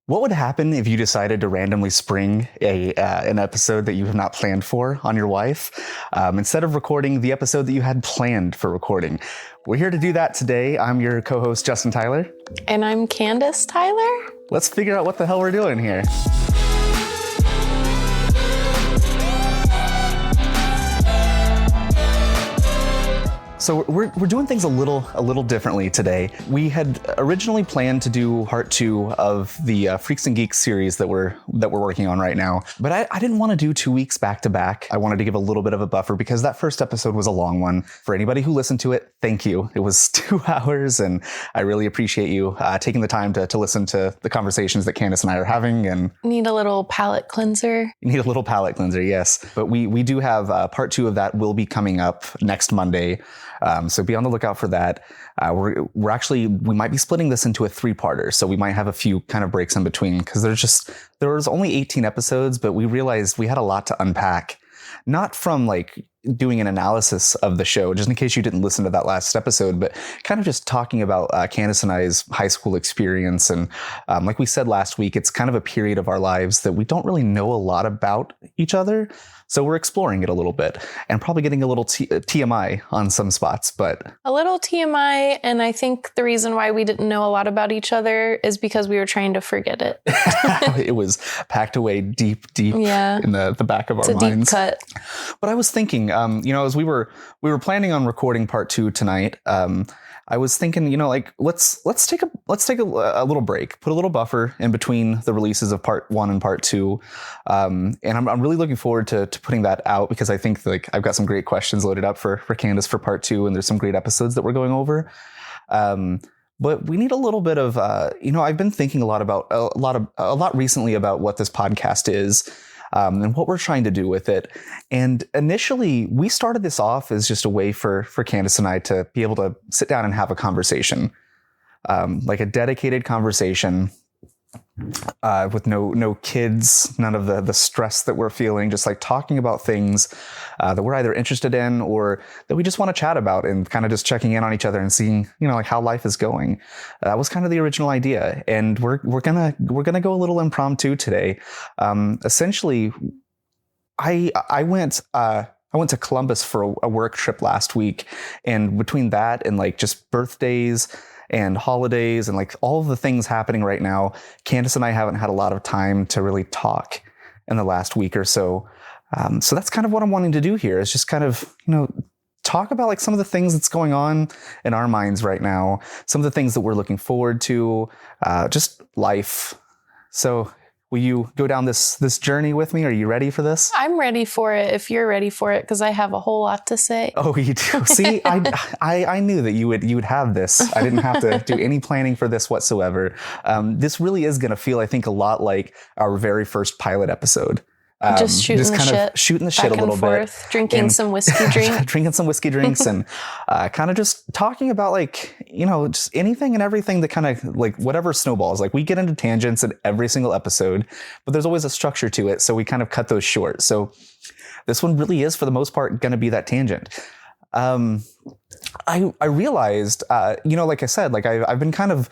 What would happen if you decided to randomly spring an episode that you have not planned for on your wife, instead of recording the episode that you had planned for recording? We're here to do that today. I'm your co-host, Justin Tyler. And I'm Kandace Tyler. Let's figure out what the hell we're doing here. So we're doing things a little differently today. We had originally planned to do part 2 of the Freaks and Geeks series that we're working on right now, but I didn't want to do 2 weeks back to back. I wanted to give a little bit of a buffer because that first episode was a long one. For anybody who listened to it, thank you. It was 2 hours, and I really appreciate you taking the time to listen to the conversations that Kandace and I are having. And need a little palate cleanser. You need a little palate cleanser, yes. But we do have part 2 of that will be coming up next Monday. So be on the lookout for that. We might be splitting this into a 3-parter. So we might have a few kind of breaks in between because there was only 18 episodes, but we realized we had a lot to unpack. Not from like doing an analysis of the show, just in case you didn't listen to that last episode, but kind of just talking about Kandace and I's high school experience. And like we said last week, it's kind of a period of our lives that we don't really know a lot about each other. So we're exploring it a little bit and probably getting a little TMI on some spots, but a little TMI. And I think the reason why we didn't know a lot about each other is because we were trying to forget it. It was packed away deep in the back of our minds. It's a deep cut. But I was thinking, as we were planning on recording part 2 tonight, I was thinking, let's take a little break, put a little buffer in between the releases of part 1 and part 2. And I'm really looking forward to putting that out because I think I've got some great questions loaded up for Kandace for part 2. And there's some great episodes that we're going over. But we need a little bit of, I've been thinking a lot recently about what this podcast is. And what we're trying to do with it. And initially, we started this off as just a way for Kandace and I to be able to sit down and have a conversation, like a dedicated conversation with no kids, none of the stress that we're feeling, just like talking about things that we're either interested in or that we just want to chat about and kind of just checking in on each other and seeing, how life is going. That was kind of the original idea. And we're gonna go a little impromptu today. Essentially, I went to Columbus for a work trip last week, and between that and just birthdays and holidays and all of the things happening right now, Kandace and I haven't had a lot of time to really talk in the last week or so. So that's kind of what I'm wanting to do here is just kind of, talk about some of the things that's going on in our minds right now, some of the things that we're looking forward to, just life. So will you go down this journey with me? Are you ready for this? I'm ready for it if you're ready for it because I have a whole lot to say. Oh, you do? See, I knew that you would have this. I didn't have to do any planning for this whatsoever. This really is going to feel, I think, a lot like our very first pilot epised. Just shooting the shit a little bit, drinking some whiskey drinks and kind of just talking about just anything and everything that kind of whatever snowballs. We get into tangents in every single episode, but there's always a structure to it, so we kind of cut those short. So this one really is for the most part going to be that tangent. I realized, like I said, I've been kind of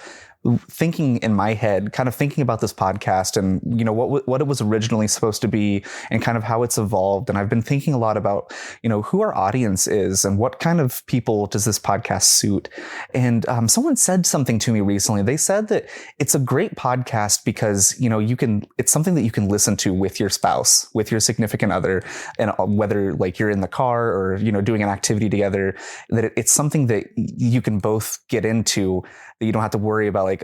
thinking in my head, kind of thinking about this podcast and, what it was originally supposed to be and kind of how it's evolved. And I've been thinking a lot about, who our audience is and what kind of people does this podcast suit. And someone said something to me recently. They said that it's a great podcast because, it's something that you can listen to with your spouse, with your significant other, and whether you're in the car or, doing an activity together, that it's something that you can both get into, that you don't have to worry about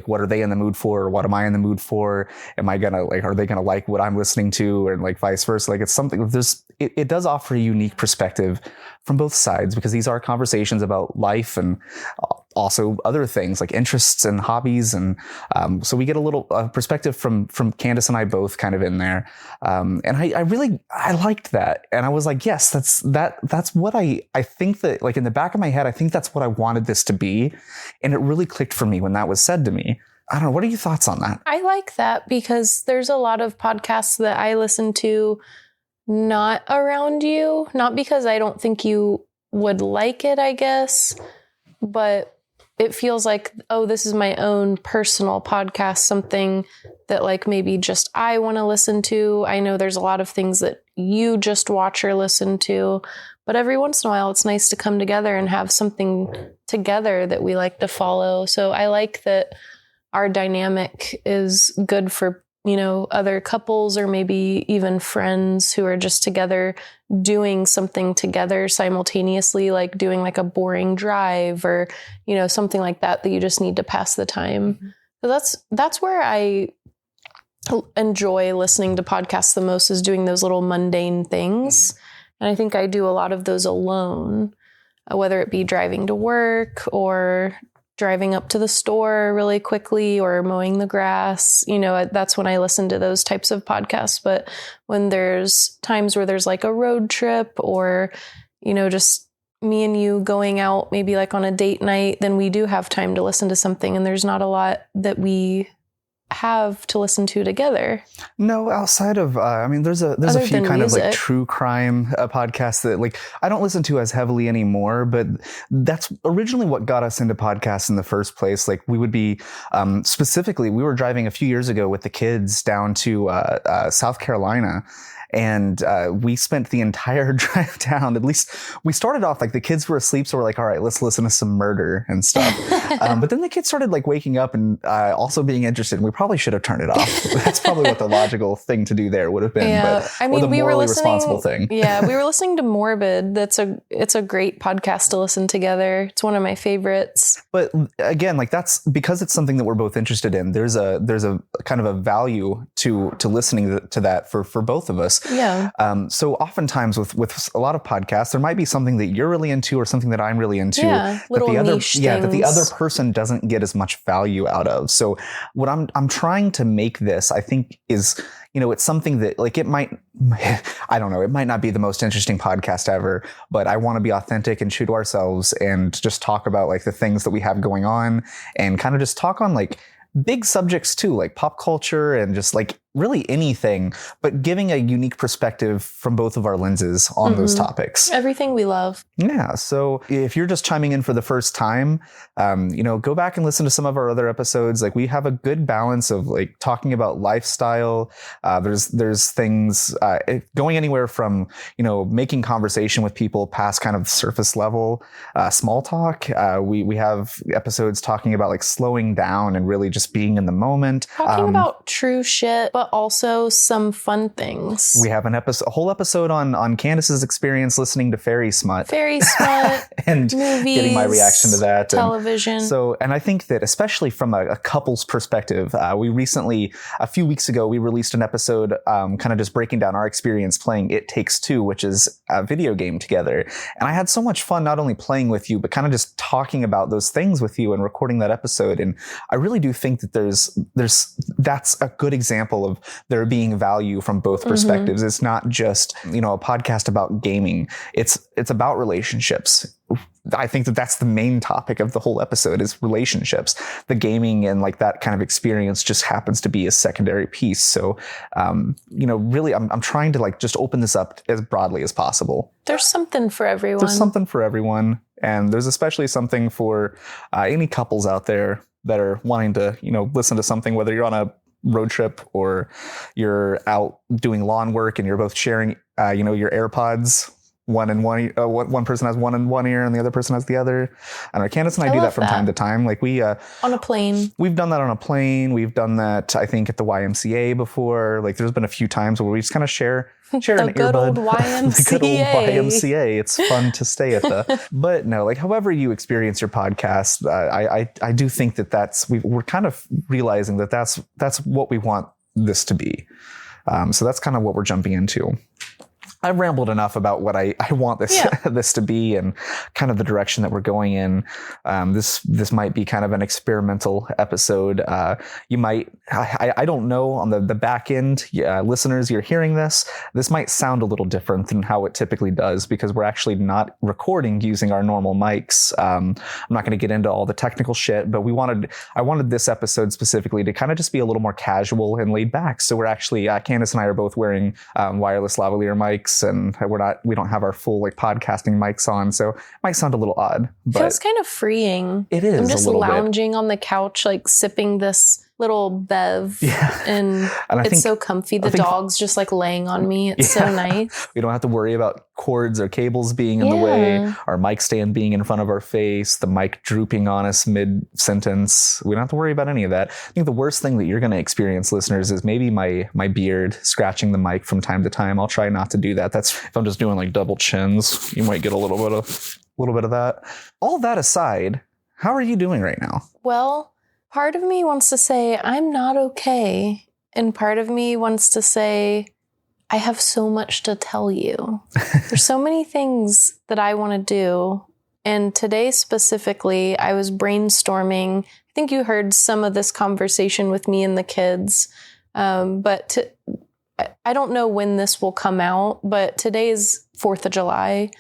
what are they in the mood for? Or what am I in the mood for? Am I gonna are they gonna like what I'm listening to? Or vice versa. It's something it does offer a unique perspective from both sides because these are conversations about life and also other things like interests and hobbies. And so we get a little perspective from Kandace and I both kind of in there. And I liked that. And I was like, yes, that's what I think that in the back of my head, I think that's what I wanted this to be. And it really clicked for me when that was said to me. I don't know. What are your thoughts on that? I like that because there's a lot of podcasts that I listen to not around you, not because I don't think you would like it, I guess, but it feels like, oh, this is my own personal podcast, something that like maybe just I want to listen to. I know there's a lot of things that you just watch or listen to, but every once in a while it's nice to come together and have something together that we like to follow. So I like that our dynamic is good for, you know, other couples or maybe even friends who are just together doing something together simultaneously, like doing like a boring drive or, you know, something like that you just need to pass the time. So that's where I enjoy listening to podcasts the most, is doing those little mundane things. And I think I do a lot of those alone, whether it be driving to work or driving up to the store really quickly or mowing the grass. You know, that's when I listen to those types of podcasts. But when there's times where there's like a road trip or, you know, just me and you going out, maybe like on a date night, then we do have time to listen to something. And there's not a lot that we have to listen to together. No, outside of I mean, there's a few kind of like true crime podcasts that like I don't listen to as heavily anymore, but that's originally what got us into podcasts in the first place. Like we would be specifically, we were driving a few years ago with the kids down to South Carolina. And we spent the entire drive down. At least we started off like the kids were asleep. So we're like, all right, let's listen to some murder and stuff. But then the kids started like waking up and also being interested. And we probably should have turned it off. That's probably what the logical thing to do there would have been. Yeah. But, I mean, or the morally responsible thing. Yeah. We were listening to Morbid. It's a great podcast to listen together. It's one of my favorites. But again, like that's because it's something that we're both interested in. There's a kind of a value to listening to that for both of us. Yeah. So oftentimes with a lot of podcasts, there might be something that you're really into or something that I'm really into. Yeah, little niche things. That the other person doesn't get as much value out of. So what I'm trying to make this, I think, is, you know, it's something that like it might, I don't know, it might not be the most interesting podcast ever, but I want to be authentic and true to ourselves and just talk about like the things that we have going on and kind of just talk on like big subjects too, like pop culture and just like really anything, but giving a unique perspective from both of our lenses on those topics. Everything we love. Yeah. So if you're just chiming in for the first time, you know, go back and listen to some of our other episodes. Like we have a good balance of like talking about lifestyle. There's things going anywhere from, you know, making conversation with people past kind of surface level small talk. We have episodes talking about like slowing down and really just being in the moment. Talking about true shit, but also some fun things. We have a whole episode on Candace's experience listening to Fairy Smut. And movies, getting my reaction to that. Television. And I think that especially from a couple's perspective, we recently, a few weeks ago, we released an episode kind of just breaking down our experience playing It Takes Two, which is a video game together. And I had so much fun not only playing with you, but kind of just talking about those things with you and recording that episode. And I really do think that that's a good example of there being value from both perspectives. It's not just, you know, a podcast about gaming. It's about relationships. I think that that's the main topic of the whole episode is relationships. The gaming and like that kind of experience just happens to be a secondary piece. So, you know, really, I'm trying to like just open this up as broadly as possible. There's something for everyone. There's something for everyone. And there's especially something for any couples out there that are wanting to, you know, listen to something, whether you're on a road trip or you're out doing lawn work and you're both sharing, you know, your AirPods. One person has one in one ear and the other person has the other. I don't know. Candace and I do that from time to time. Like we on a plane. We've done that on a plane. We've done that, I think, at the YMCA before. Like there's been a few times where we just kind of share an earbud. Good old YMCA. The good old YMCA. It's fun to stay at the. But no, like however you experience your podcast, I do think that we're kind of realizing that that's what we want this to be. So that's kind of what we're jumping into. I've rambled enough about what I want this to be and kind of the direction that we're going in. This might be kind of an experimental episode. You might, I don't know, on the back end, listeners, you're hearing this might sound a little different than how it typically does because we're actually not recording using our normal mics. I'm not going to get into all the technical shit, but I wanted this episode specifically to kind of just be a little more casual and laid back. So we're actually, Candace and I are both wearing wireless lavalier mics. mics, and we don't have our full like podcasting mics on, so it might sound a little odd, but feels kind of freeing. it is. I'm just a little lounging on the couch, like sipping this little bev, and it's think, so comfy. The dog's just like laying on me. It's so nice. We don't have to worry about cords or cables being in the way, our mic stand being in front of our face, the mic drooping on us mid-sentence. We don't have to worry about any of that. I think the worst thing that you're going to experience, listeners, is maybe my beard scratching the mic from time to time. I'll try not to do that. That's if I'm just doing like double chins, you might get a little bit of that. All that aside, how are you doing right now? Well, part of me wants to say I'm not okay, and part of me wants to say I have so much to tell you. There's so many things that I want to do. And today specifically, I was brainstorming. I think you heard some of this conversation with me and the kids. I don't know when this will come out, but today is 4th of July.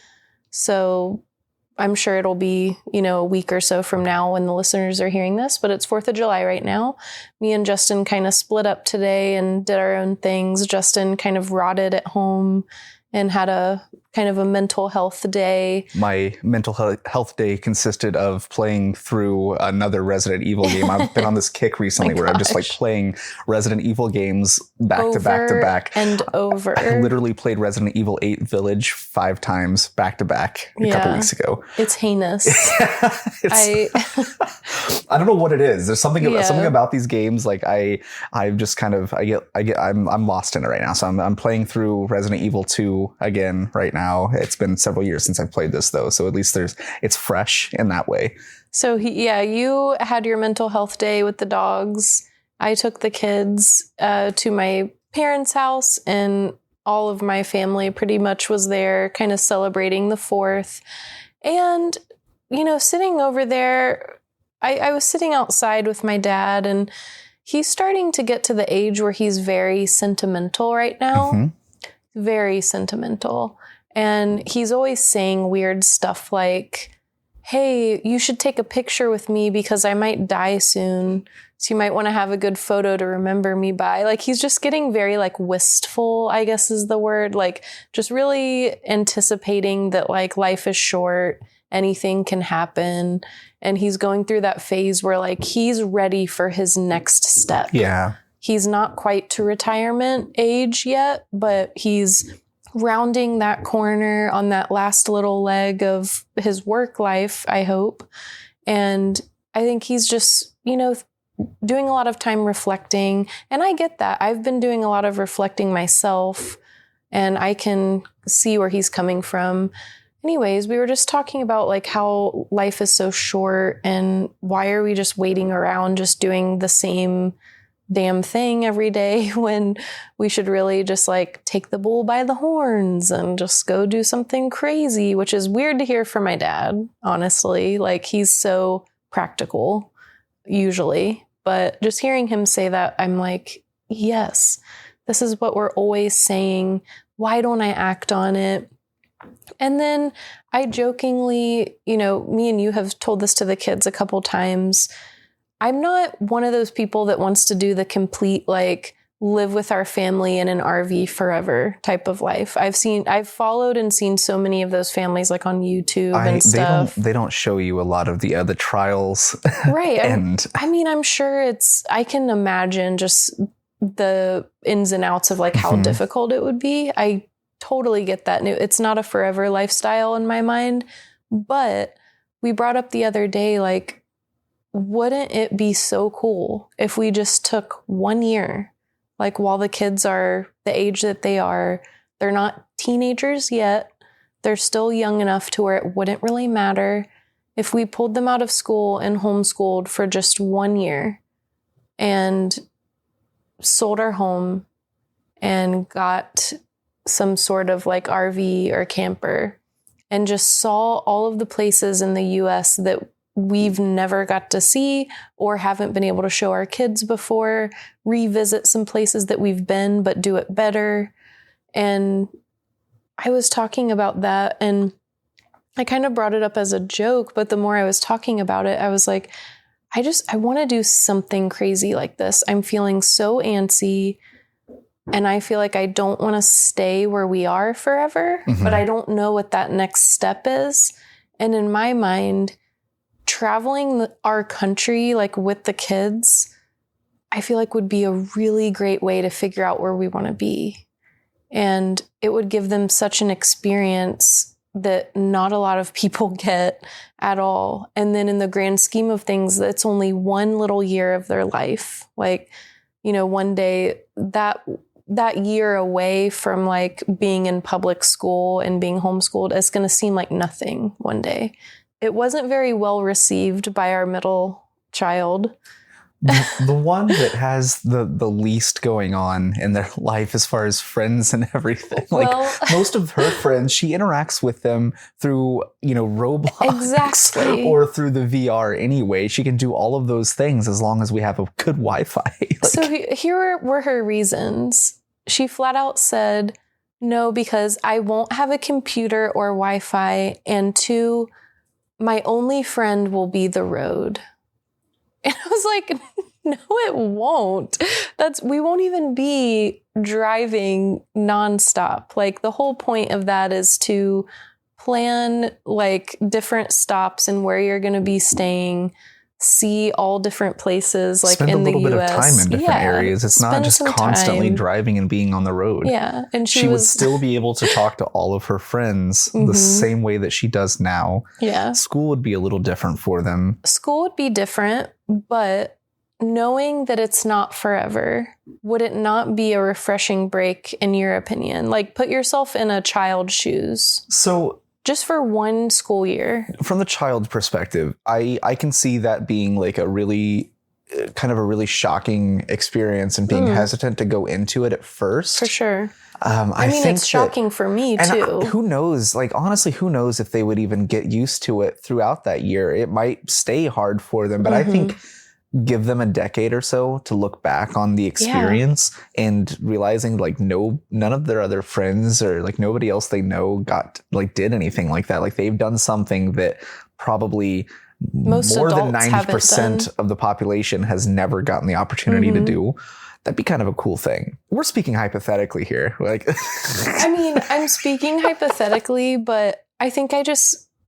So I'm sure it'll be, a week or so from now when the listeners are hearing this, but it's 4th of July right now. Me and Justin kind of split up today and did our own things. Justin kind of rotted at home and had a kind of a mental health day. My mental health day consisted of playing through another Resident Evil game. I've been on this kick recently where I'm just like playing Resident Evil games back to back and over. I literally played Resident Evil 8 Village 5 times back to back a couple weeks ago. It's heinous. I don't know what it is. There's something about these games. Like I'm lost in it right now. So I'm playing through Resident Evil 2 again right now. It's been several years since I've played this though, so at least it's fresh in that way. So you had your mental health day with the dogs. I took the kids to my parents' house, and all of my family pretty much was there, kind of celebrating the 4th. And sitting over there, I was sitting outside with my dad, and he's starting to get to the age where he's very sentimental right now. Mm-hmm. Very sentimental. And he's always saying weird stuff like, hey, you should take a picture with me because I might die soon. So you might want to have a good photo to remember me by. Like, he's just getting very like wistful, I guess is the word. Like, just really anticipating that like life is short, anything can happen. And he's going through that phase where like he's ready for his next step. Yeah. He's not quite to retirement age yet, but he's rounding that corner on that last little leg of his work life, I hope. And I think he's just, doing a lot of time reflecting. And I get that. I've been doing a lot of reflecting myself, and I can see where he's coming from. Anyways, we were just talking about like how life is so short, and why are we just waiting around just doing the same damn thing every day when we should really just like take the bull by the horns and just go do something crazy, which is weird to hear from my dad, honestly. Like, he's so practical usually, but just hearing him say that, I'm like, yes, this is what we're always saying. Why don't I act on it? And then I jokingly, me and you have told this to the kids a couple times. I'm not one of those people that wants to do the complete, like, live with our family in an RV forever type of life. I've followed and seen so many of those families like on YouTube and stuff. They don't show you a lot of the trials. Right. I'm sure I can imagine just the ins and outs of like how difficult it would be. I totally get that. It's not a forever lifestyle in my mind, but we brought up the other day, like, wouldn't it be so cool if we just took 1 year, like while the kids are the age that they are, they're not teenagers yet. They're still young enough to where it wouldn't really matter if we pulled them out of school and homeschooled for just 1 year and sold our home and got some sort of like RV or camper and just saw all of the places in the US that we've never got to see or haven't been able to show our kids before, revisit some places that we've been, but do it better. And I was talking about that, and I kind of brought it up as a joke, but the more I was talking about it, I was like, I want to do something crazy like this. I'm feeling so antsy. And I feel like I don't want to stay where we are forever, but I don't know what that next step is. And in my mind, traveling our country, like with the kids, I feel like would be a really great way to figure out where we want to be. And it would give them such an experience that not a lot of people get at all. And then in the grand scheme of things, that's only one little year of their life. Like, you know, one day that year away from like being in public school and being homeschooled is going to seem like nothing one day. It wasn't very well received by our middle child. The one that has the least going on in their life as far as friends and everything. Like most of her friends, she interacts with them through, you know, Roblox exactly. or through the VR anyway. She can do all of those things as long as we have a good Wi-Fi. So here were her reasons. She flat out said, no, because I won't have a computer or Wi-Fi, and 2, my only friend will be the road. And I was like, no, it won't. We won't even be driving nonstop. Like the whole point of that is to plan like different stops and where you're going to be staying, see all different places, like spend in the US. Spend a little bit of time in different areas. It's not just constantly driving and being on the road. Yeah. And she would still be able to talk to all of her friends the same way that she does now. Yeah. School would be a little different for them. School would be different, but knowing that it's not forever, would it not be a refreshing break in your opinion? Like put yourself in a child's shoes. So just for one school year. From the child's perspective, I can see that being like a really kind of a really shocking experience and being hesitant to go into it at first. For sure. I mean, think it's shocking for me too. Who knows? Like, honestly, who knows if they would even get used to it throughout that year? It might stay hard for them, but I think give them a decade or so to look back on the experience and realizing like none of their other friends or like nobody else they know did anything like that. Like they've done something that probably more than 90% of the population has never gotten the opportunity to do. That'd be kind of a cool thing. We're speaking hypothetically here. Like, I mean, I'm speaking hypothetically, but I think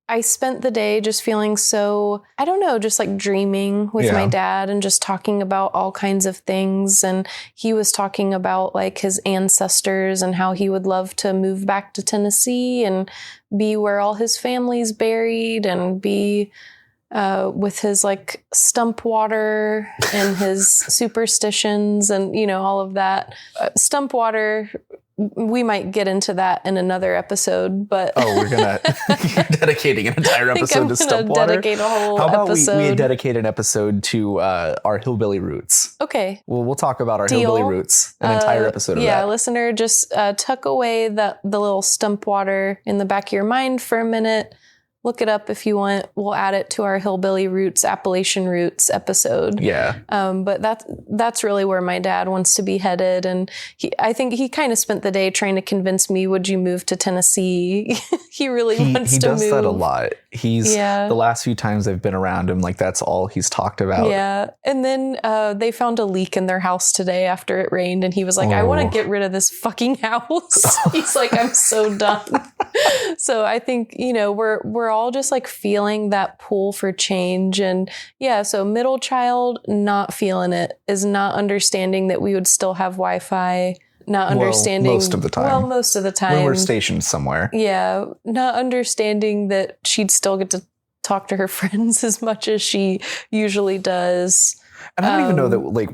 I spent the day just feeling so, I don't know, just like dreaming with my dad and just talking about all kinds of things. And he was talking about like his ancestors and how he would love to move back to Tennessee and be where all his family's buried and be with his like stump water and his superstitions and, you know, all of that. Stump water, we might get into that in another episode, but we're gonna you're dedicating an entire episode to stump water. Dedicate a whole How about episode. we dedicate an episode to our hillbilly roots? Okay. We'll talk about our hillbilly roots. An entire episode of that. Yeah, listener, just tuck away the little stump water in the back of your mind for a minute. Look it up if you want. We'll add it to our Hillbilly Roots, Appalachian Roots episode. Yeah. But that's really where my dad wants to be headed. And I think he kind of spent the day trying to convince me, would you move to Tennessee? He really wants to move. He does that a lot. The last few times I've been around him, like that's all he's talked about. Yeah. And then they found a leak in their house today after it rained. And he was like, I want to get rid of this fucking house. He's like, I'm so done. So I think, you know, we're all just like feeling that pull for change. And so middle child not feeling it, is not understanding that we would still have Wi-Fi, not understanding most of the time. Most of the time. When we're stationed somewhere. Yeah. Not understanding that she'd still get to talk to her friends as much as she usually does. And I don't even know that like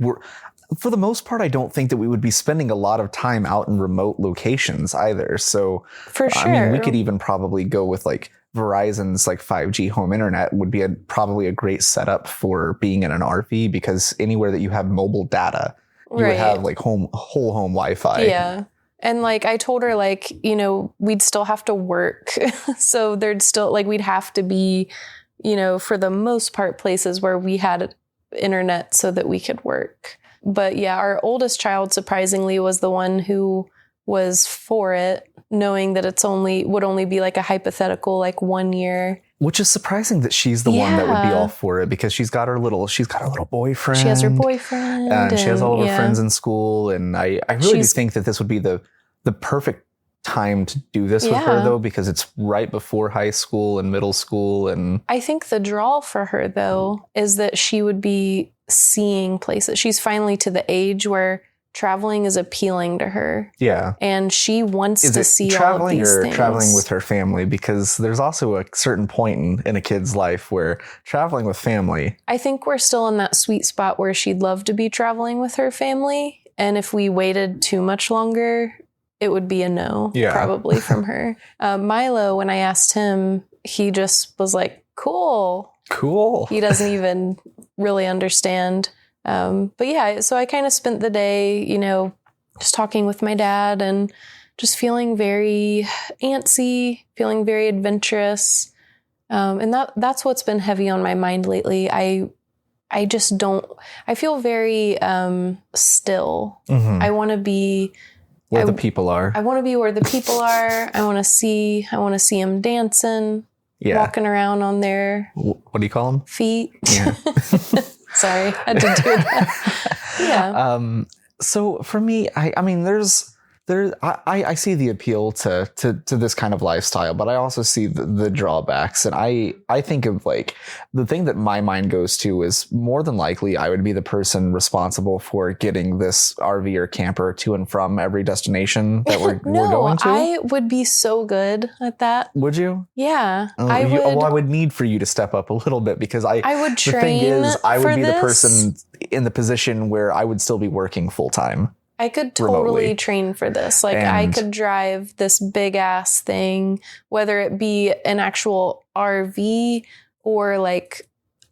for the most part, I don't think that we would be spending a lot of time out in remote locations either. So for sure. I mean, we could even probably go with like Verizon's like 5G home internet would be probably a great setup for being in an RV, because anywhere that you have mobile data, you would have like whole home Wi-Fi. Yeah. And like I told her, like, you know, we'd still have to work. So there'd still like we'd have to be, you know, for the most part, places where we had internet so that we could work. But yeah, our oldest child surprisingly was the one who was for it, knowing that would only be like a hypothetical, like 1 year. Which is surprising that she's the one that would be all for it, because she's got her little boyfriend. She has her boyfriend. And she has all of her friends in school. And I really do think that this would be the perfect time to do this with her, though, because it's right before high school and middle school. And I think the draw for her, though, is that she would be seeing places. She's finally to the age where traveling is appealing to her. Yeah. And she wants to see all of these things. Traveling or traveling with her family? Because there's also a certain point in a kid's life where traveling with family. I think we're still in that sweet spot where she'd love to be traveling with her family. And if we waited too much longer, it would be a no, probably from her. Milo, when I asked him, he just was like, cool. He doesn't even really understand. But yeah, so I kind of spent the day, just talking with my dad and just feeling very antsy, feeling very adventurous. And that's what's been heavy on my mind lately. I feel very still. Mm-hmm. I want to be where the people are. I want to be where the people are. I want to see them dancing, walking around on their, what do you call them? Feet. Yeah. Sorry, I had to do that. Yeah. So for me, I mean, I see the appeal to this kind of lifestyle, but I also see the drawbacks. And I think of like the thing that my mind goes to is more than likely I would be the person responsible for getting this RV or camper to and from every destination that we're going to. I would be so good at that. Would you? Yeah. I would need for you to step up a little bit, because I would train. The thing is, I would be this. the person in the position where I would still be working full time. I could totally train for this. Like, I could drive this big ass thing, whether it be an actual RV or like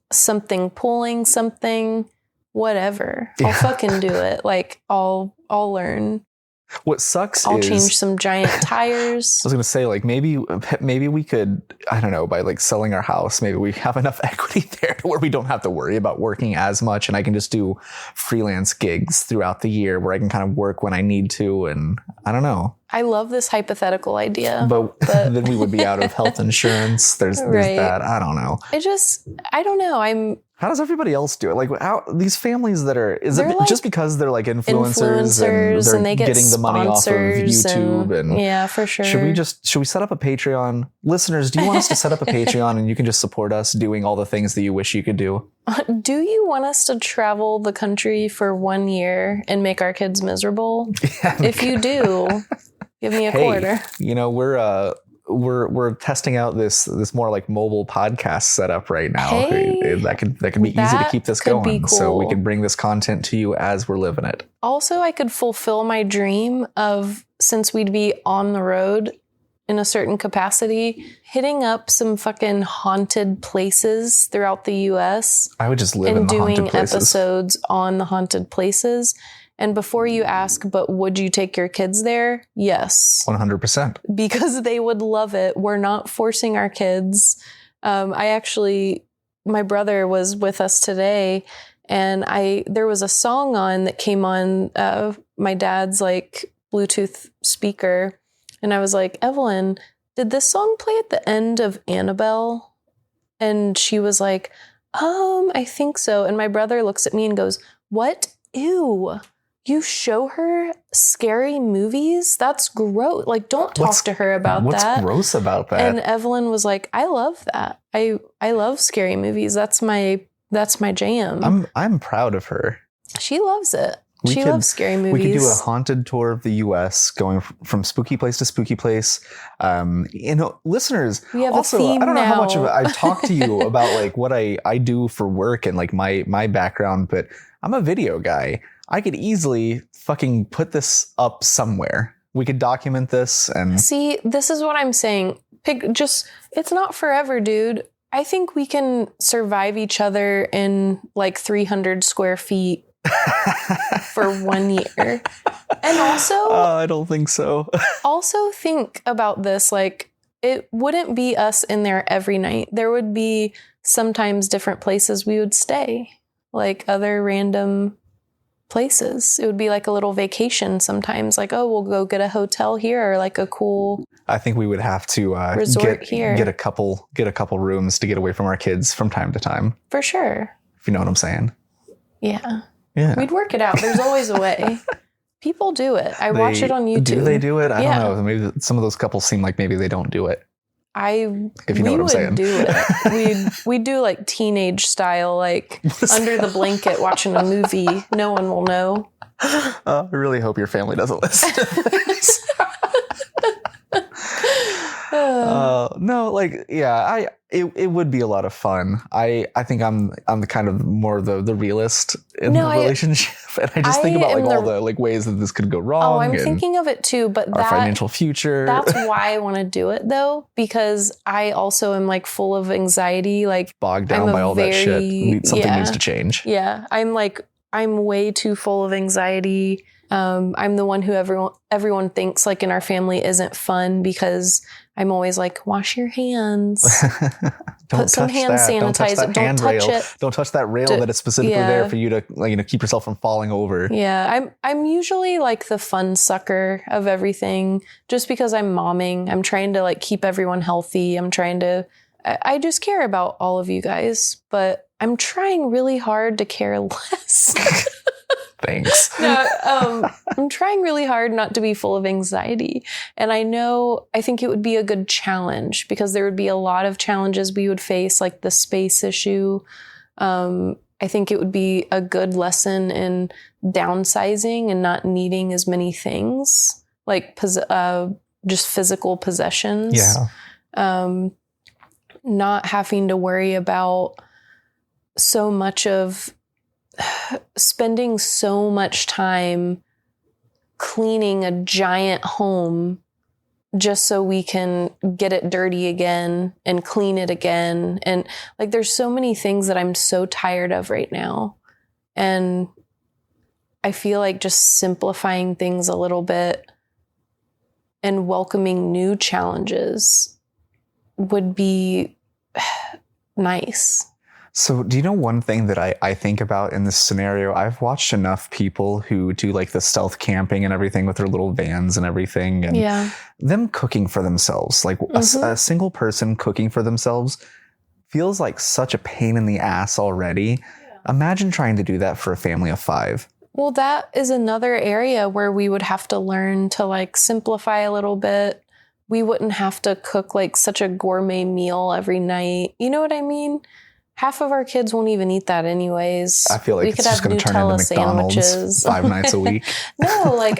something pulling something, whatever. I'll fucking do it. Like, I'll learn. What sucks I'll change some giant tires. I was going to say, like, maybe we could, I don't know, by like selling our house, maybe we have enough equity there to where we don't have to worry about working as much, and I can just do freelance gigs throughout the year where I can kind of work when I need to. And I don't know. I love this hypothetical idea. But then we would be out of health insurance. There's that. I don't know. I don't know. How does everybody else do it? Like, how these families that are, is it just because they're like influencers and they're getting the money off of YouTube? And yeah, for sure. Should we set up a Patreon? Listeners, do you want us to set up a Patreon and you can just support us doing all the things that you wish you could do? Do you want us to travel the country for 1 year and make our kids miserable? Yeah, if you do, give me a quarter. We're testing out this more like mobile podcast setup right now. That could be easy to keep this going. Cool. So we can bring this content to you as we're living it. Also, I could fulfill my dream of, since we'd be on the road in a certain capacity, hitting up some fucking haunted places throughout the US. I would just live in the haunted places. And doing episodes on the haunted places. And before you ask, but would you take your kids there? Yes. 100%. Because they would love it. We're not forcing our kids. My brother was with us today, and there was a song on that came on my dad's like Bluetooth speaker. And I was like, Evelyn, did this song play at the end of Annabelle? And she was like, I think so. And my brother looks at me and goes, what? Ew. You show her scary movies? That's gross. Like, don't talk to her about that. What's gross about that? And Evelyn was like, I love that. I love scary movies. That's my jam. I'm proud of her. She loves it. She loves scary movies. We could do a haunted tour of the US, going from spooky place to spooky place. Listeners, we have also, a theme I don't know now. how much of it I've talked to you about like what I do for work and like my background, but I'm a video guy. I could easily fucking put this up somewhere. We could document this and see, this is what I'm saying. It's not forever, dude. I think we can survive each other in like 300 square feet for 1 year. And also, I don't think so. Also think about this. Like, it wouldn't be us in there every night. There would be sometimes different places we would stay, like other random places. It would be like a little vacation sometimes, like, oh, we'll go get a hotel here, or like a cool I think we would have to resort here. Get a couple rooms to get away from our kids from time to time. For sure. If you know what I'm saying. Yeah. Yeah. We'd work it out. There's always a way. People do it. I watch it on YouTube. Do they do it? I don't know. Maybe some of those couples seem like maybe they don't do it. If you know what I'm saying. Do it. We'd do like teenage style, like under the blanket watching a movie. No one will know. I really hope your family doesn't listen to this. No, like, yeah, it would be a lot of fun. I think I'm the kind of more the realist in the relationship, and I just think about like all the like ways that this could go wrong. Oh, I'm thinking of it too, but our financial future. That's why I want to do it though, because I also am like full of anxiety, like bogged down by all that shit. Something needs to change. Yeah, I'm way too full of anxiety. I'm the one who everyone thinks like in our family isn't fun because I'm always like, wash your hands. Put some hand sanitizer. Don't touch it. Don't touch that rail that is specifically there for you to, like, keep yourself from falling over. Yeah, I'm usually like the fun sucker of everything, just because I'm momming. I'm trying to like keep everyone healthy. I just care about all of you guys, but I'm trying really hard to care less. Thanks. No, I'm trying really hard not to be full of anxiety. And I think it would be a good challenge because there would be a lot of challenges we would face, like the space issue. I think it would be a good lesson in downsizing and not needing as many things, like just physical possessions. Yeah. Not having to worry about spending so much time cleaning a giant home just so we can get it dirty again and clean it again. And like, there's so many things that I'm so tired of right now. And I feel like just simplifying things a little bit and welcoming new challenges would be nice. So do you know one thing that I think about in this scenario? I've watched enough people who do like the stealth camping and everything with their little vans and everything, and them cooking for themselves, like a single person cooking for themselves feels like such a pain in the ass already. Yeah. Imagine trying to do that for a family of 5. Well, that is another area where we would have to learn to like simplify a little bit. We wouldn't have to cook like such a gourmet meal every night. You know what I mean? Half of our kids won't even eat that anyways. I feel like it's just going to turn into McDonald's sandwiches 5 nights a week. No,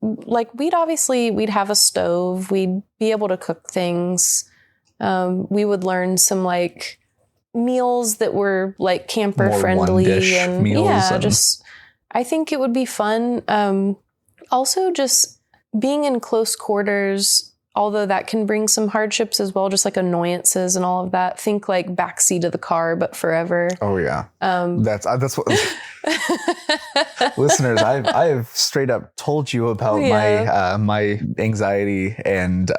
we'd have a stove. We'd be able to cook things. We would learn some like meals that were like camper more friendly and meals I think it would be fun. Also just being in close quarters, although that can bring some hardships as well, just like annoyances and all of that. Think like backseat of the car, but forever. Oh yeah. That's what listeners, I've straight up told you about my anxiety and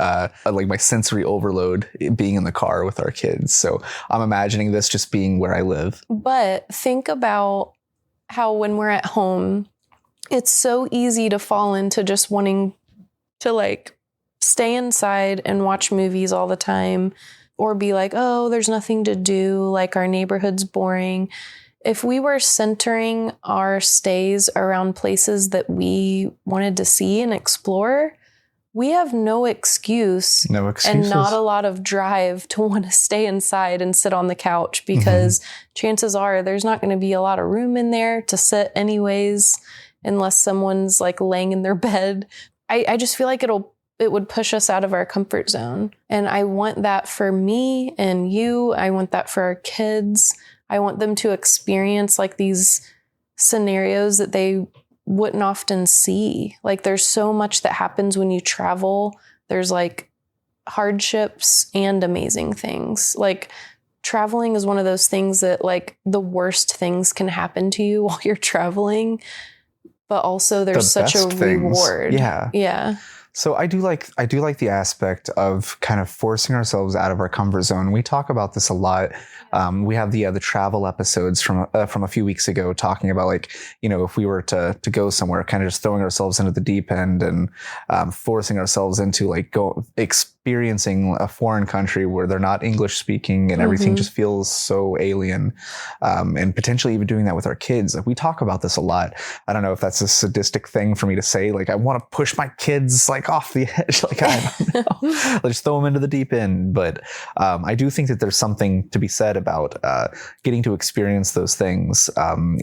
like my sensory overload being in the car with our kids. So I'm imagining this just being where I live. But think about how when we're at home, it's so easy to fall into just wanting to like stay inside and watch movies all the time, or be like, oh, there's nothing to do, like our neighborhood's boring. If we were centering our stays around places that we wanted to see and explore, we have no excuse and not a lot of drive to want to stay inside and sit on the couch, because chances are there's not going to be a lot of room in there to sit anyways, unless someone's like laying in their bed. I just feel like it would push us out of our comfort zone. And I want that for me and you. I want that for our kids. I want them to experience like these scenarios that they wouldn't often see. Like there's so much that happens when you travel. There's like hardships and amazing things. Like traveling is one of those things that like the worst things can happen to you while you're traveling, but also there's such a reward. Yeah. Yeah. So I do like the aspect of kind of forcing ourselves out of our comfort zone. We talk about this a lot. We have the travel episodes from a few weeks ago talking about, like, you know, if we were to go somewhere, kind of just throwing ourselves into the deep end and forcing ourselves into like experiencing a foreign country where they're not English speaking and everything just feels so alien, and potentially even doing that with our kids. Like, we talk about this a lot. I don't know if that's a sadistic thing for me to say. Like, I want to push my kids like off the edge. Like, I don't know. Let's throw them into the deep end. But I do think that there's something to be said about getting to experience those things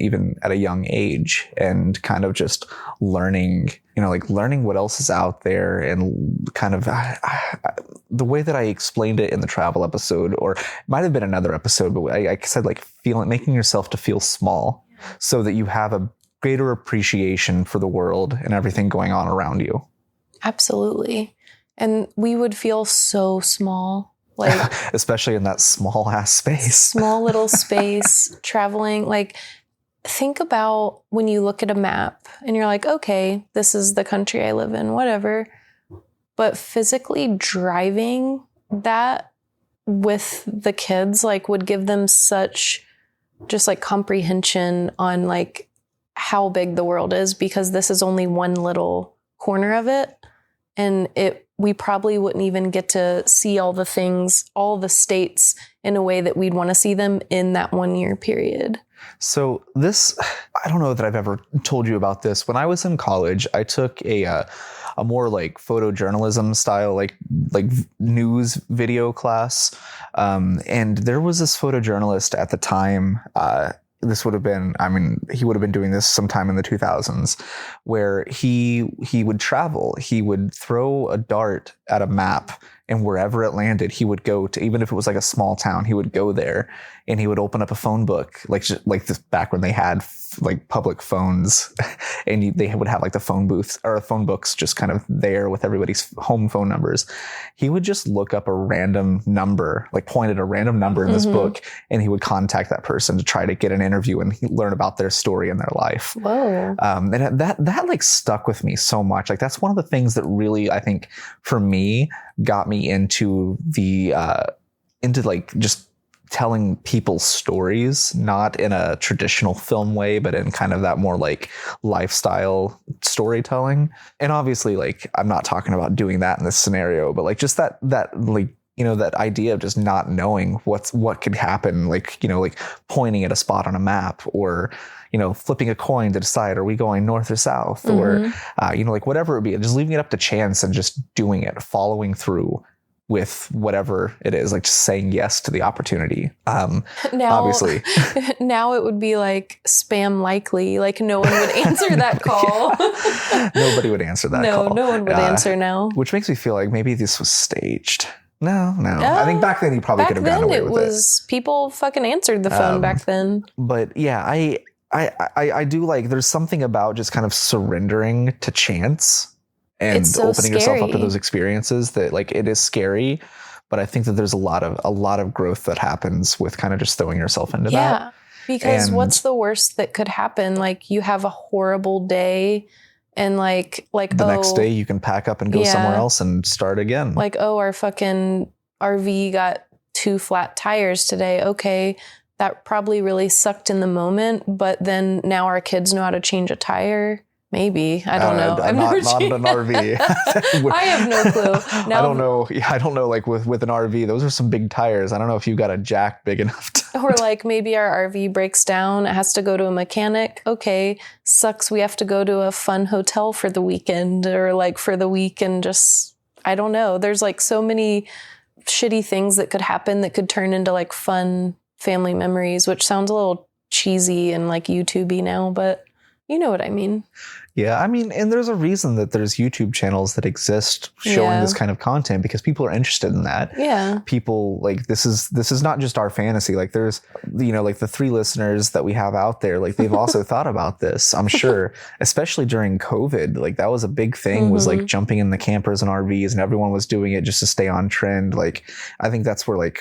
even at a young age, and kind of just learning, you know, like learning what else is out there, and kind of the way that I explained it in the travel episode, or it might have been another episode, but I said, like, making yourself to feel small so that you have a greater appreciation for the world and everything going on around you. Absolutely. And we would feel so small, like especially in that small ass space, small little space, traveling. Like, think about when you look at a map and you're like, okay, this is the country I live in, whatever. But physically driving that with the kids, like, would give them such just like comprehension on like how big the world is, because this is only one little corner of it. And we probably wouldn't even get to see all the things, all the states in a way that we'd want to see them in that 1 year period. So this, I don't know that I've ever told you about this. When I was in college, I took a more like photojournalism style, like news video class. And there was this photojournalist at the time, this would have been, I mean, he would have been doing this sometime in the 2000s, where he would travel. He would throw a dart at a map, and wherever it landed, he would go to, even if it was like a small town, he would go there and he would open up a phone book, like this back when they had like public phones, and they would have like the phone booths or phone books just kind of there with everybody's home phone numbers. He would just look up a random number, like point at a random number in this book, and he would contact that person to try to get an interview and learn about their story and their life. Whoa. And that like stuck with me so much. Like, that's one of the things that really, I think, for me, got me into like just telling people's stories, not in a traditional film way, but in kind of that more like lifestyle storytelling. And obviously, like, I'm not talking about doing that in this scenario, but like just that like, you know, that idea of just not knowing what could happen, like, you know, like pointing at a spot on a map, or, you know, flipping a coin to decide, are we going north or south, or, you know, like whatever it be, just leaving it up to chance and just doing it, following through with whatever it is, like just saying yes to the opportunity. Now, obviously. Now it would be like spam likely, like no one would answer that call. Nobody would answer that call. No one would answer now. Which makes me feel like maybe this was staged. No. I think back then you probably could have gotten away with it. People fucking answered the phone back then. But yeah, I do like, there's something about just kind of surrendering to chance and opening yourself up to those experiences that, like, it is scary, but I think that there's a lot of growth that happens with kind of just throwing yourself into that. Yeah, because what's the worst that could happen? Like, you have a horrible day, and like the next day you can pack up and go somewhere else and start again. Like, oh, our fucking RV got 2 flat tires today. Okay, that probably really sucked in the moment, but then now our kids know how to change a tire. Maybe. I don't know. I've never not an RV. I have no clue. Now, I don't know. Yeah, I don't know. Like with an RV, those are some big tires. I don't know if you've got a jack big enough to. Or like maybe our RV breaks down. It has to go to a mechanic. Okay. Sucks. We have to go to a fun hotel for the weekend, or like for the week, and just, I don't know. There's like so many shitty things that could happen that could turn into like fun family memories, which sounds a little cheesy and like YouTube-y now, but you know what I mean. Yeah, I mean, and there's a reason that there's YouTube channels that exist showing this kind of content, because people are interested in that. Yeah. People, like, this is not just our fantasy. Like, there's, you know, like the 3 listeners that we have out there, like, they've also thought about this, I'm sure, especially during COVID. Like, that was a big thing, was like jumping in the campers and RVs, and everyone was doing it just to stay on trend. Like, I think that's where, like,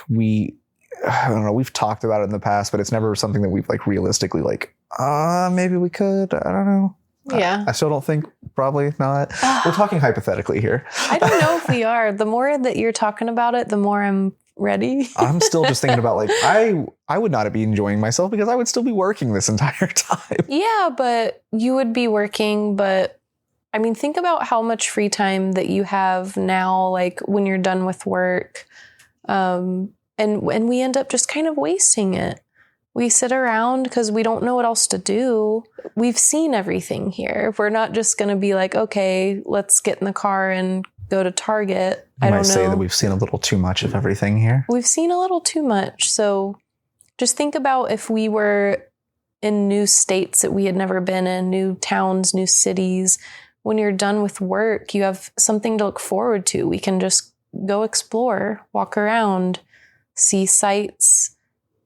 I don't know, we've talked about it in the past, but it's never something that we've like realistically like, maybe we could, I don't know. Yeah. I still don't think, probably not. We're talking hypothetically here. I don't know if we are. The more that you're talking about it, the more I'm ready. I'm still just thinking about like, I would not be enjoying myself because I would still be working this entire time. Yeah, but you would be working, but I mean, think about how much free time that you have now, like when you're done with work. And we end up just kind of wasting it. We sit around because we don't know what else to do. We've seen everything here. We're not just going to be like, okay, let's get in the car and go to Target. I don't know. Say that we've seen a little too much of everything here. We've seen a little too much. So just think about if we were in new states that we had never been in, new towns, new cities. When you're done with work, you have something to look forward to. We can just go explore, walk around, see sights,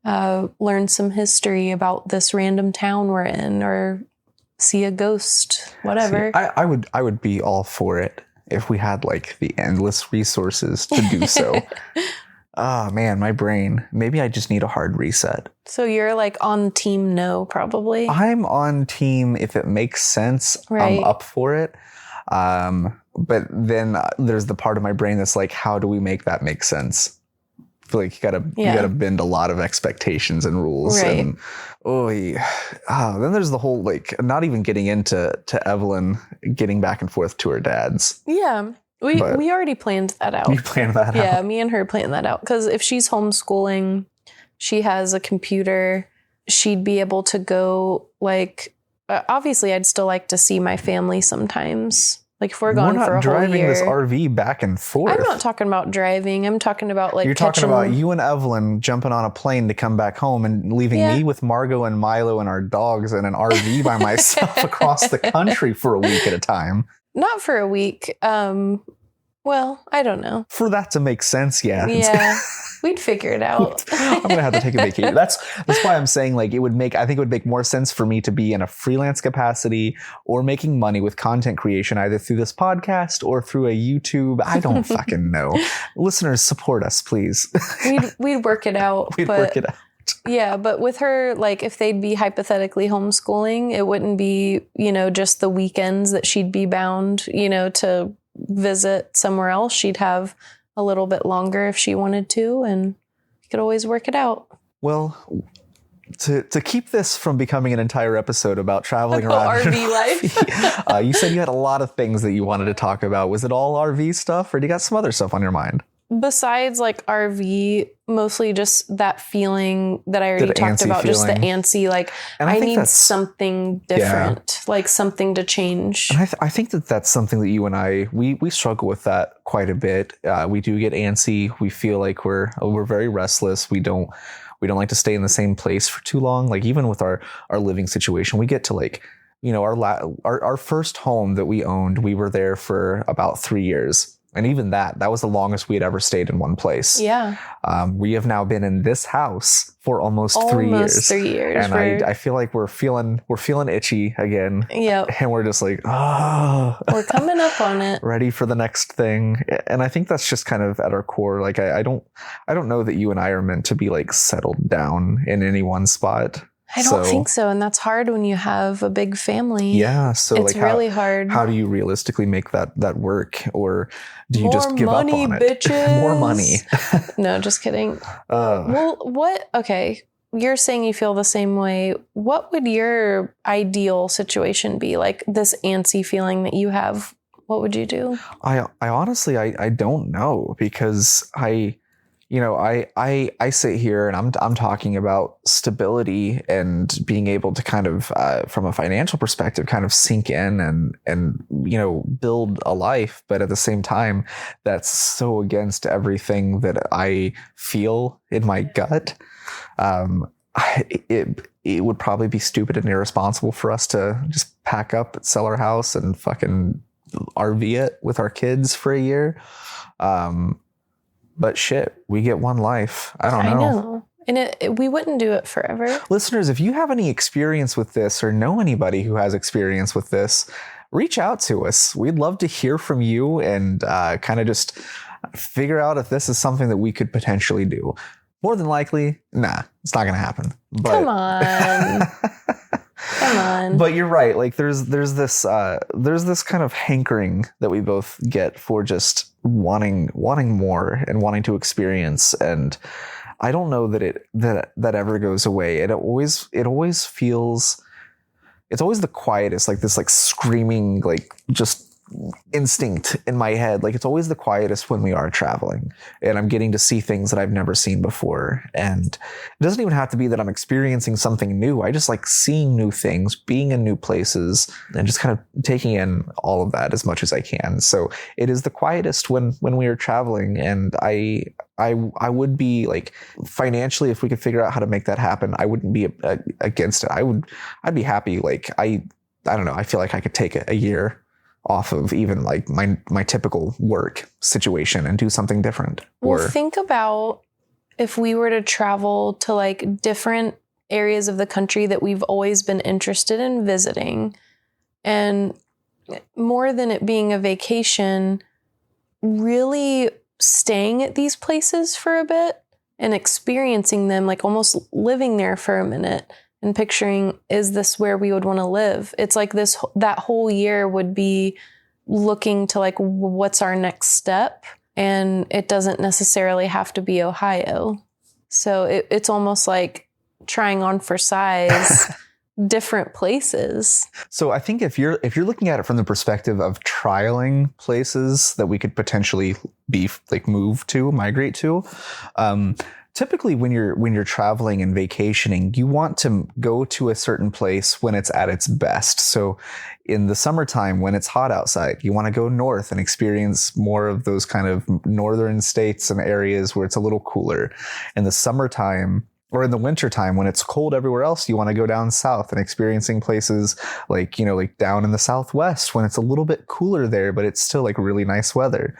learn some history about this random town we're in, or see a ghost, whatever. See, I would be all for it if we had like the endless resources to do so. Oh man, my brain. Maybe I just need a hard reset. So you're like on team no, probably? I'm on team if it makes sense. Right. I'm up for it. But then there's the part of my brain that's like, how do we make that make sense? I feel like you gotta bend a lot of expectations and rules. Right. And then there's the whole like not even getting into Evelyn getting back and forth to her dad's. Yeah. We already planned that out. You planned that out? Yeah, me and her planned that out. Because if she's homeschooling, she has a computer, she'd be able to go like, obviously I'd still like to see my family sometimes. Like if we're gone for a whole year. We're not driving this RV back and forth. I'm not talking about driving. I'm talking about like You're talking about you and Evelyn jumping on a plane to come back home and leaving me with Margot and Milo and our dogs in an RV by myself across the country for a week at a time. Not for a week. Well, I don't know. For that to make sense, yeah. Yeah. We'd figure it out. I'm going to have to take a vacation. That's why I'm saying like I think it would make more sense for me to be in a freelance capacity or making money with content creation either through this podcast or through a YouTube. I don't fucking know. Listeners, support us, please. We'd work it out. Work it out. Yeah, but with her, like if they'd be hypothetically homeschooling, it wouldn't be, just the weekends that she'd be bound, to visit somewhere else. She'd have a little bit longer if she wanted to, and you could always work it out. Well, to keep this from becoming an entire episode about traveling around RV life, you said you had a lot of things that you wanted to talk about. Was it all RV stuff, or do you got some other stuff on your mind? Besides like RV, mostly just that feeling that I already talked about, just the antsy, like I need something different, like something to change. And I think that's something that you and I, we struggle with that quite a bit. We do get antsy. We feel like we're very restless. We don't like to stay in the same place for too long. Like even with our living situation, we get to like, our first home that we owned, we were there for about 3 years. And even that was the longest we had ever stayed in one place. Yeah. We have now been in this house for almost 3 years. Almost 3 years. And I feel like we're feeling itchy again. Yeah. And we're just like, we're coming up on it. Ready for the next thing. And I think that's just kind of at our core. Like I don't know that you and I are meant to be like settled down in any one spot. I don't think so. And that's hard when you have a big family. Yeah. So it's like really hard. How do you realistically make that work? Or do you just give up on it? Bitches. More money. No, just kidding. Okay. You're saying you feel the same way. What would your ideal situation be? Like this antsy feeling that you have, what would you do? I honestly, I don't know, because I sit here and I'm talking about stability and being able to kind of, from a financial perspective, kind of sink in and build a life. But at the same time, that's so against everything that I feel in my gut. It would probably be stupid and irresponsible for us to just pack up, sell our house and fucking RV it with our kids for a year. But shit, we get one life. I don't know. I know. And we wouldn't do it forever. Listeners, if you have any experience with this or know anybody who has experience with this, reach out to us. We'd love to hear from you and kind of just figure out if this is something that we could potentially do. More than likely, nah, it's not going to happen. But Come on. Come Come on. But you're right. Like there's this kind of hankering that we both get for just wanting more and wanting to experience. And I don't know that ever goes away. It always feels, it's always the quietest, like this like screaming, like just instinct in my head. Like it's always the quietest when we are traveling and I'm getting to see things that I've never seen before. And it doesn't even have to be that I'm experiencing something new. I just like seeing new things, being in new places, and just kind of taking in all of that as much as I can. So it is the quietest when we are traveling. And I would be like, financially, if we could figure out how to make that happen, I wouldn't be against it. I'd be happy. Like I don't know. I feel like I could take a year off of even like my typical work situation and do something different. Well, think about if we were to travel to like different areas of the country that we've always been interested in visiting, and more than it being a vacation, really staying at these places for a bit and experiencing them, like almost living there for a minute and picturing, is this where we would want to live? It's like that whole year would be looking to like, what's our next step? And it doesn't necessarily have to be Ohio. So it's almost like trying on for size different places. So I think if you're looking at it from the perspective of trialing places that we could potentially be like migrate to, typically when you're traveling and vacationing, you want to go to a certain place when it's at its best. So in the summertime, when it's hot outside, you want to go north and experience more of those kind of northern states and areas where it's a little cooler. In the summertime, or in the wintertime, when it's cold everywhere else, you want to go down south and experiencing places like, like down in the Southwest when it's a little bit cooler there, but it's still like really nice weather.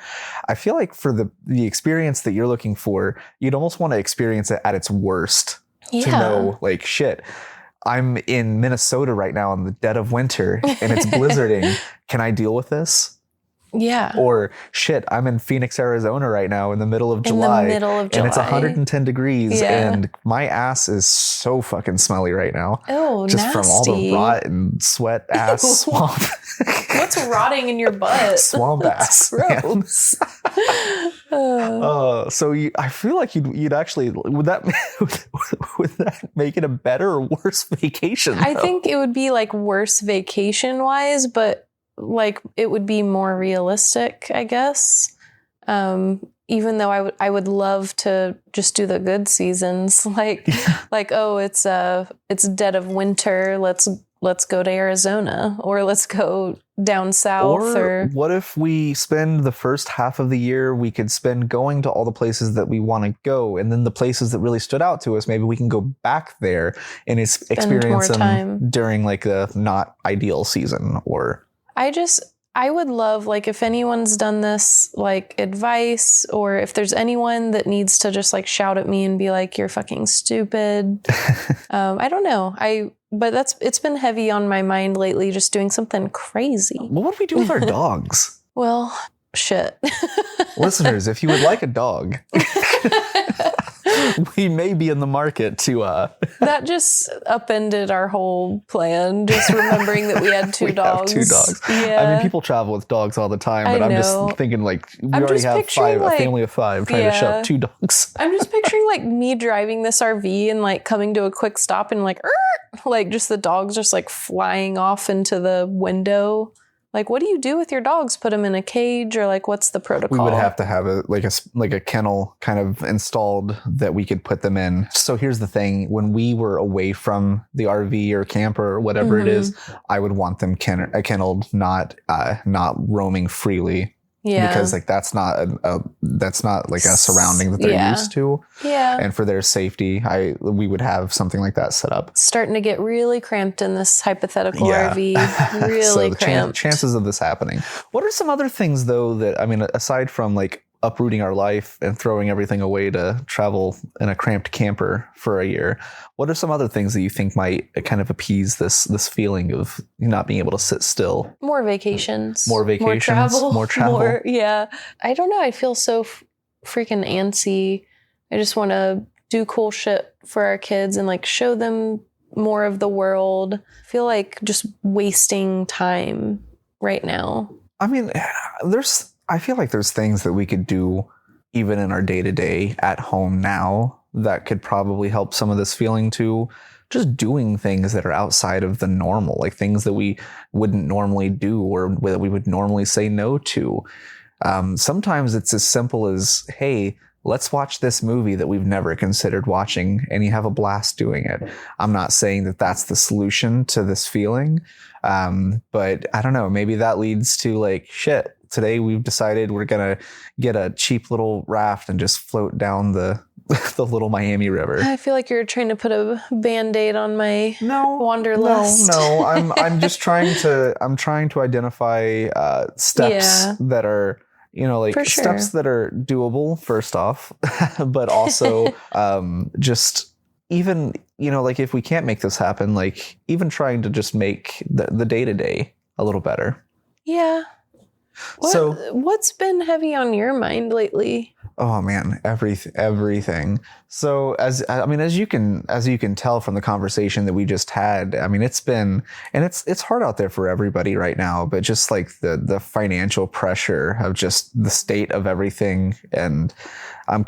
I feel like for the experience that you're looking for, you'd almost want to experience it at its worst to know like, shit, I'm in Minnesota right now in the dead of winter and it's blizzarding. Can I deal with this? Yeah. Or shit, I'm in Phoenix, Arizona right now in the middle of July. And it's 110 degrees and my ass is so fucking smelly right now. Oh, just nasty. From all the rot and sweat ass swamp. What's rotting in your butt? Swamp ass. Gross. So I feel like you'd actually, would that make it a better or worse vacation? I think it would be like worse vacation wise, but like it would be more realistic, I guess. Even though I would love to just do the good seasons, like oh, it's dead of winter. Let's go to Arizona, or let's go down south. Or what if we spend the first half of the year we could spend going to all the places that we want to go, and then the places that really stood out to us, maybe we can go back there and experience them during like a not ideal season. Or I would love, like, if anyone's done this, like, advice, or if there's anyone that needs to just, like, shout at me and be like, you're fucking stupid. I don't know. But it's been heavy on my mind lately, just doing something crazy. What would we do with our dogs? Well, shit. Listeners, if you would like a dog, we may be in the market to That just upended our whole plan, just remembering that we had two dogs. Have 2 dogs. Yeah. I mean, people travel with dogs all the time, but I'm just thinking like we already have a family of 5 trying to shove 2 dogs. I'm just picturing like me driving this RV and like coming to a quick stop and like just the dogs just like flying off into the window. Like, what do you do with your dogs? Put them in a cage, or like, what's the protocol? We would have to have a kennel kind of installed that we could put them in. So here's the thing: when we were away from the RV or camper or whatever it is, I would want them kenneled, not roaming freely. Yeah, because like that's not like a surrounding that they're used to. Yeah, and for their safety, we would have something like that set up. Starting to get really cramped in this hypothetical RV. Really so cramped. Chances of this happening. What are some other things though that, I mean, aside from like uprooting our life and throwing everything away to travel in a cramped camper for a year, what are some other things that you think might kind of appease this feeling of not being able to sit still? More vacations. More travel. Yeah. I don't know. I feel so freaking antsy. I just want to do cool shit for our kids and like show them more of the world. I feel like just wasting time right now. I mean, I feel like there's things that we could do even in our day-to-day at home now that could probably help some of this feeling too. Just doing things that are outside of the normal, like things that we wouldn't normally do or that we would normally say no to. Sometimes it's as simple as, hey, let's watch this movie that we've never considered watching, and you have a blast doing it. I'm not saying that that's the solution to this feeling, but I don't know, maybe that leads to like, shit, today we've decided we're going to get a cheap little raft and just float down the little Miami River. I feel like you're trying to put a Band-Aid on my wanderlust. No, I'm just trying to identify steps that are, like steps that are doable first off, but also just even, like if we can't make this happen, like even trying to just make the day-to-day a little better. Yeah. What's been heavy on your mind lately? Oh man, everything. So as you can tell from the conversation that we just had, I mean, it's hard out there for everybody right now, but just like the financial pressure of just the state of everything. And I'm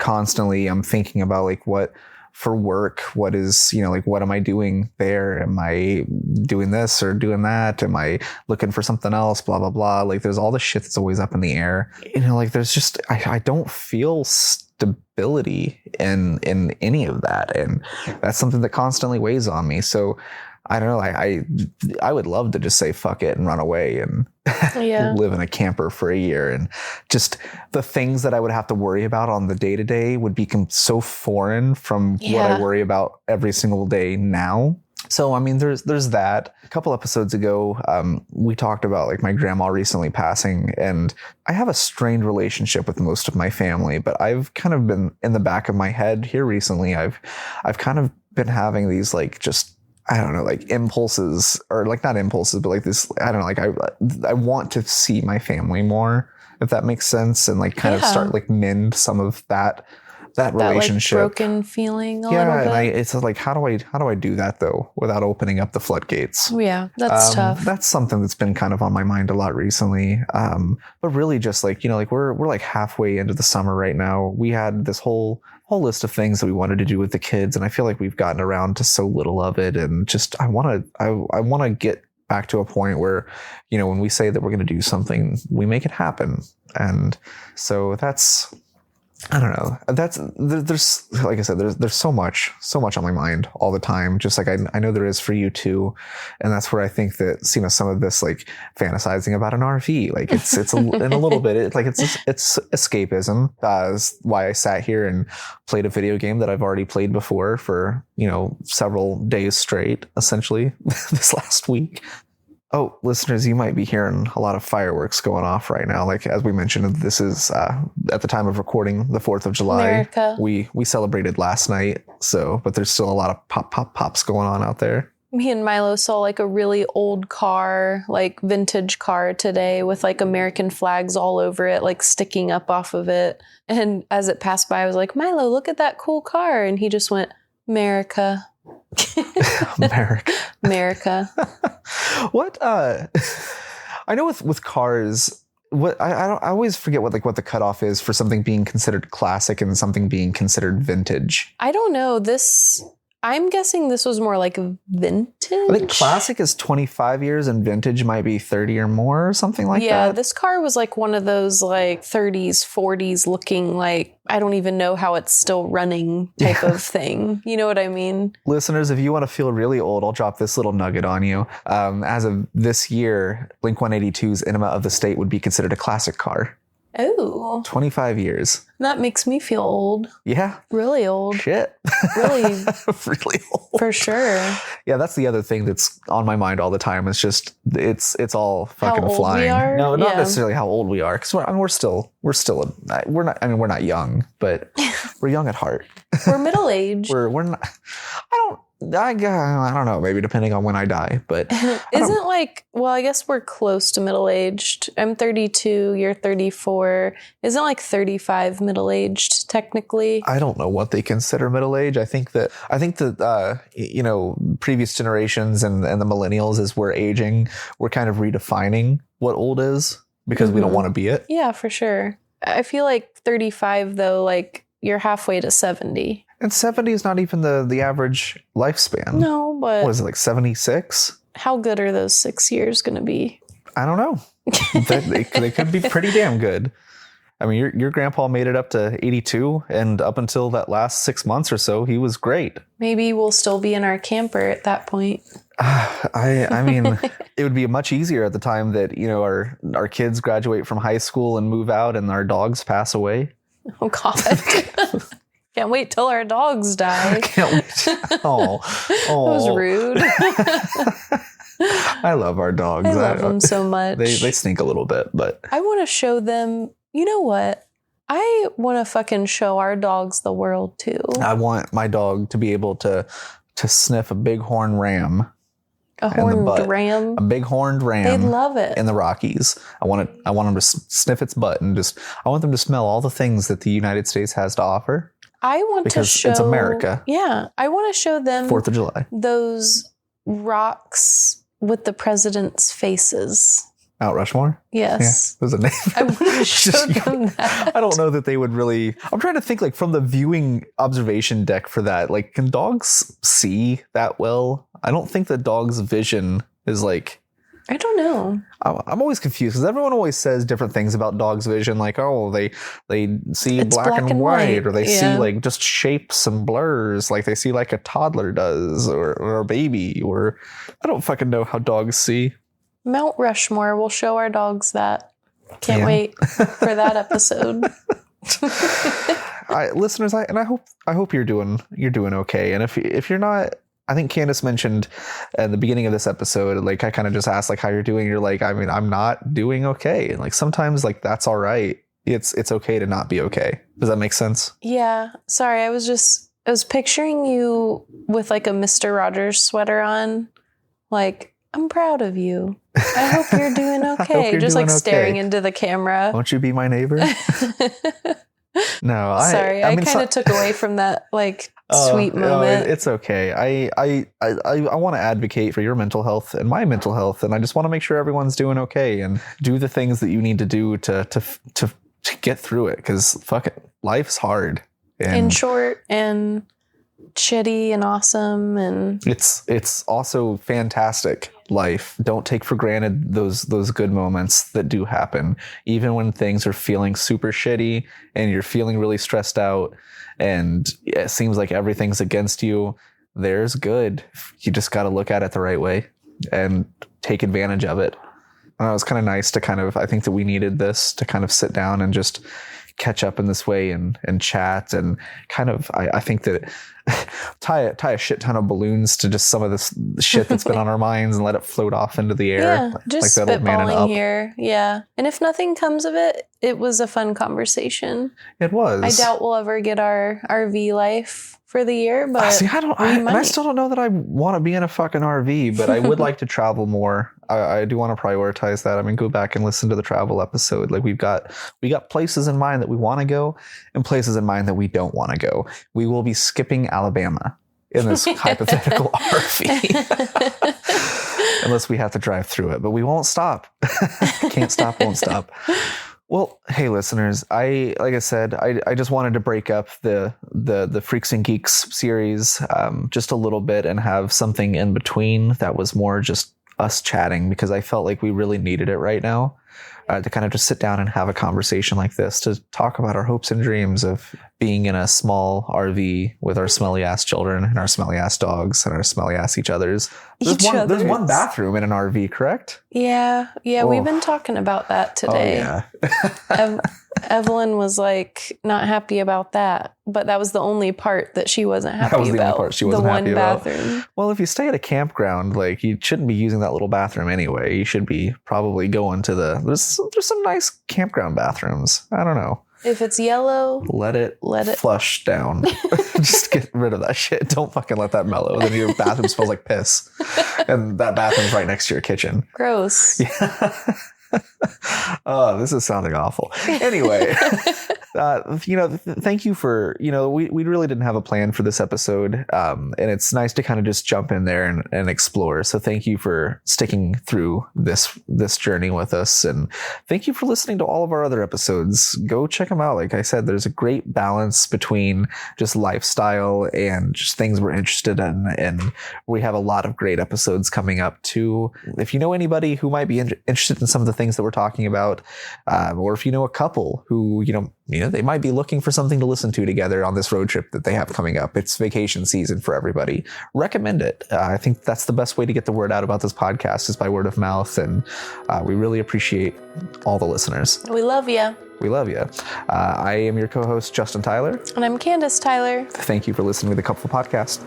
thinking about like what for work, what is, like, what am I doing there? Am I doing this or doing that? Am I looking for something else? Blah, blah, blah. Like there's all this shit that's always up in the air. Like there's just, I don't feel stability in any of that. And that's something that constantly weighs on me. So I don't know. I would love to just say fuck it and run away and live in a camper for a year. And just the things that I would have to worry about on the day to day would become so foreign from what I worry about every single day now. So, I mean, there's that. A couple episodes ago, we talked about like my grandma recently passing, and I have a strained relationship with most of my family, but I've kind of been in the back of my head here recently. I've kind of been having these like just, I don't know, like impulses, or like not impulses, but like this, I don't know, like I want to see my family more, if that makes sense, and like kind of start like mend some of that relationship. Like broken feeling a little bit. And it's like, how do I do that though without opening up the floodgates? Yeah, that's tough. That's something that's been kind of on my mind a lot recently. But really just like, like we're like halfway into the summer right now. We had this whole list of things that we wanted to do with the kids, and I feel like we've gotten around to so little of it. And just I want to get back to a point where, when we say that we're going to do something, we make it happen. And so that's, I don't know. There's like I said, there's so much on my mind all the time. Just like I know there is for you too, and that's where I think that some of this like fantasizing about an RV, like it's in a little bit it's escapism. Is why I sat here and played a video game that I've already played before for several days straight, essentially this last week. Oh, listeners, you might be hearing a lot of fireworks going off right now. Like, as we mentioned, this is at the time of recording, the 4th of July. America. We celebrated last night, but there's still a lot of pops going on out there. Me and Milo saw like a really old car, like vintage car today with like American flags all over it, like sticking up off of it. And as it passed by, I was like, Milo, look at that cool car. And he just went, America. America. What I know with cars, what I always forget what the cutoff is for something being considered classic and something being considered vintage. I don't know. I'm guessing this was more like vintage. I think classic is 25 years and vintage might be 30 or more or something like that. Yeah, this car was like one of those like 30s, 40s looking like, I don't even know how it's still running type of thing. You know what I mean? Listeners, if you want to feel really old, I'll drop this little nugget on you. As of this year, Blink-182's Enema of the State would be considered a classic car. Oh. 25 years. That makes me feel old. Yeah. Really old. Shit. Really. Really old. For sure. Yeah, that's the other thing that's on my mind all the time. It's just, it's all fucking how old flying. We are? No, not necessarily how old we are. Because we're not young, but we're young at heart. We're middle-aged. we're not, I don't know, maybe depending on when I die, but Isn't like, well, I guess we're close to middle-aged. I'm 32, you're 34. Isn't like 35 middle-aged technically? I don't know what they consider middle age. I think that previous generations and the millennials, as we're aging, we're kind of redefining what old is because we don't want to be it. Yeah, for sure. I feel like 35 though, like you're halfway to 70. And 70 is not even the average lifespan. No, but what is it, like 76? How good are those 6 years going to be? I don't know. they could be pretty damn good. I mean, your grandpa made it up to 82, and up until that last 6 months or so, he was great. Maybe we'll still be in our camper at that point. I mean, it would be much easier at the time that, our kids graduate from high school and move out and our dogs pass away. Oh, God. Can't wait till our dogs die. Can't wait. Oh. That was rude. I love our dogs. I love them so much. They stink a little bit, but I want to show them, you know what? I want to fucking show our dogs the world too. I want my dog to be able to sniff a bighorn ram. A horned ram? A big horned ram. They'd love it. In the Rockies. I want them to sniff its butt and I want them to smell all the things that the United States has to offer. I want to show... it's America. Yeah. I want to show them... 4th of July. Those rocks with the president's faces. Mount Rushmore? Yes. Yeah, there's a name. I want to show them that. I don't know that they would really... I'm trying to think, like, from the viewing observation deck for that, like, can dogs see that well? I don't think that dogs' vision is, like... I don't know. I'm always confused because everyone always says different things about dogs' vision, like, oh, they see black and white, or they see like just shapes and blurs, like they see like a toddler does, or a baby, or I don't fucking know how dogs see. Mount Rushmore, we'll show our dogs that. Can't wait for that episode. Listeners, I hope you're doing okay, and if you're not. I think Kandace mentioned at the beginning of this episode, like I kind of just asked like how you're doing. You're like, I mean, I'm not doing okay. And like sometimes like that's all right. It's okay to not be okay. Does that make sense? Yeah. Sorry. I was picturing you with like a Mr. Rogers sweater on. Like, I'm proud of you. I hope you're doing okay. Just like staring into the camera. Won't you be my neighbor? No, sorry. I kind of took away from that like sweet moment. It's okay. I want to advocate for your mental health and my mental health, and I just want to make sure everyone's doing okay and do the things that you need to do to get through it. Because fuck it, life's hard and short and shitty and awesome, and it's also fantastic. Life. Don't take for granted those good moments that do happen, even when things are feeling super shitty and you're feeling really stressed out and it seems like everything's against you. There's good. You just got to look at it the right way and take advantage of it. And it was kind of nice to I think that we needed this to kind of sit down and just catch up in this way and chat and I think that tie a shit ton of balloons to just some of this shit that's been on our minds and let it float off into the air. Yeah, just like that old man in spitballing Up. here. Yeah. And if nothing comes of it, it was a fun conversation. It was. I doubt we'll ever get our RV life for the year, but I still don't know that I want to be in a fucking RV, but I would like to travel more. I do want to prioritize that. I mean, go back and listen to the travel episode. Like we got places in mind that we want to go and places in mind that we don't want to go. We will be skipping Alabama in this hypothetical RV. Unless we have to drive through it, but we won't stop. Can't stop, won't stop. Well, hey listeners, like I said, I just wanted to break up the Freaks and Geeks series just a little bit and have something in between that was more just us chatting, because I felt like we really needed it right now. To kind of just sit down and have a conversation like this, to talk about our hopes and dreams of being in a small RV with our smelly ass children and our smelly ass dogs and our smelly ass each others. There's one bathroom in an RV, correct? Yeah. Oh. We've been talking about that today. Oh, yeah. Evelyn was like not happy about that, but that was the only part that she wasn't happy about. That was the only part she wasn't happy about. The one bathroom. Well, if you stay at a campground, like you shouldn't be using that little bathroom anyway. You should be probably going to there's some nice campground bathrooms. I don't know. If it's yellow, let it flush down. Just get rid of that shit. Don't fucking let that mellow. Then your bathroom smells like piss. And that bathroom's right next to your kitchen. Gross. Yeah. Oh, this is sounding awful. Anyway, thank you for, we really didn't have a plan for this episode. And it's nice to kind of just jump in there and explore. So thank you for sticking through this journey with us. And thank you for listening to all of our other episodes. Go check them out. Like I said, there's a great balance between just lifestyle and just things we're interested in. And we have a lot of great episodes coming up too. If you know anybody who might be interested in some of the things that we're talking about, or if you know a couple who, they might be looking for something to listen to together on this road trip that they have coming up. It's vacation season for everybody. Recommend it. I think that's the best way to get the word out about this podcast is by word of mouth. And we really appreciate all the listeners. We love you. We love you. I am your co-host, Justin Tyler. And I'm Kandace Tyler. Thank you for listening to the Cupful Podcast.